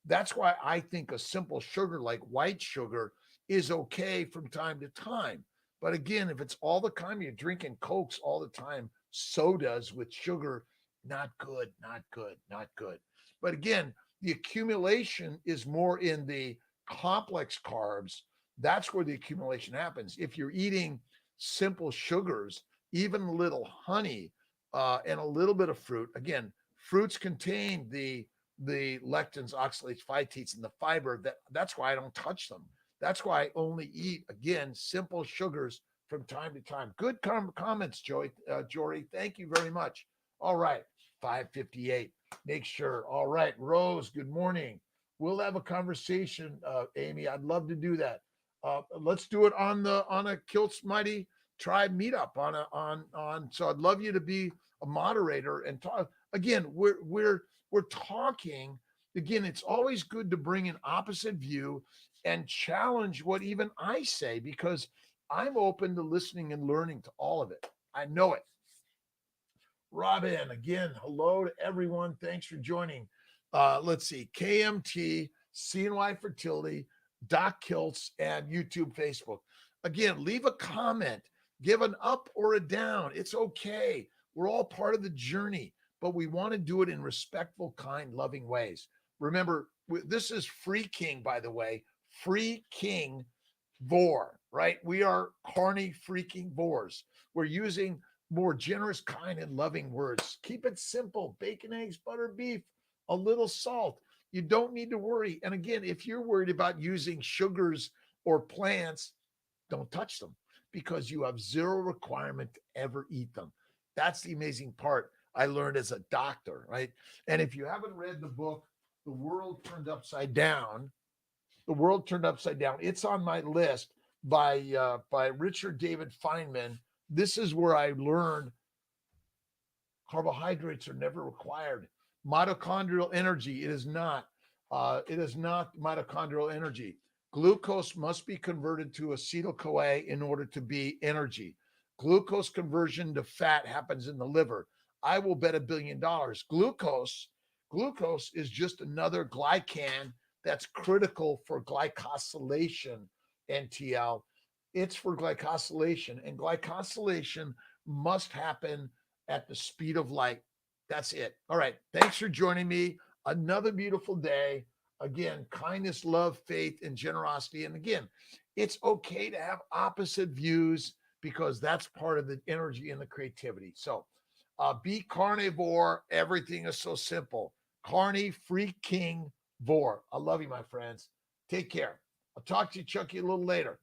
That's why I think a simple sugar like white sugar is okay from time to time. But again, if it's all the time you're drinking Cokes all the time, sodas with sugar, not good, not good, not good. But again, the accumulation is more in the complex carbs. That's where the accumulation happens. If you're eating simple sugars, even a little honey and a little bit of fruit, again, fruits contain the lectins, oxalates, phytates, and the fiber. That's why I don't touch them. That's why I only eat, again, simple sugars from time to time. Good comments, Jory. Thank you very much. All right, 5:58. Make sure. All right, Rose. Good morning. We'll have a conversation, Amy. I'd love to do that. Let's do it on a Kiltz Mighty Tribe meetup on. So I'd love you to be a moderator and talk. Again, we're talking. Again, it's always good to bring an opposite view and challenge what even I say, because I'm open to listening and learning to all of it. I know it. Robin, again, hello to everyone. Thanks for joining. Let's see, KMT, CNY Fertility, Dr.Kiltz, and YouTube, Facebook. Again, leave a comment, give an up or a down. It's okay. We're all part of the journey, but we want to do it in respectful, kind, loving ways. Remember, this is Free King, by the way, Free King Vor, right? We are carny freaking Vors. We're using more generous, kind, and loving words. Keep it simple: bacon, eggs, butter, beef, a little salt. You don't need to worry. And again, if you're worried about using sugars or plants, don't touch them, because you have zero requirement to ever eat them. That's the amazing part I learned as a doctor, right? And if you haven't read the book, The World Turned Upside Down, it's on my list by Richard David Feynman. This is where I learned carbohydrates are never required. Mitochondrial energy, it is not. It is not mitochondrial energy. Glucose must be converted to acetyl-CoA in order to be energy. Glucose conversion to fat happens in the liver. I will bet $1 billion. Glucose is just another glycan that's critical for glycosylation, NTL. It's for glycosylation, and glycosylation must happen at the speed of light. That's it. All right. Thanks for joining me. Another beautiful day. Again, kindness, love, faith, and generosity. And again, it's okay to have opposite views, because that's part of the energy and the creativity. So be carnivore. Everything is so simple. Carney freaking Vor. I love you, my friends. Take care. I'll talk to you, Chucky, a little later.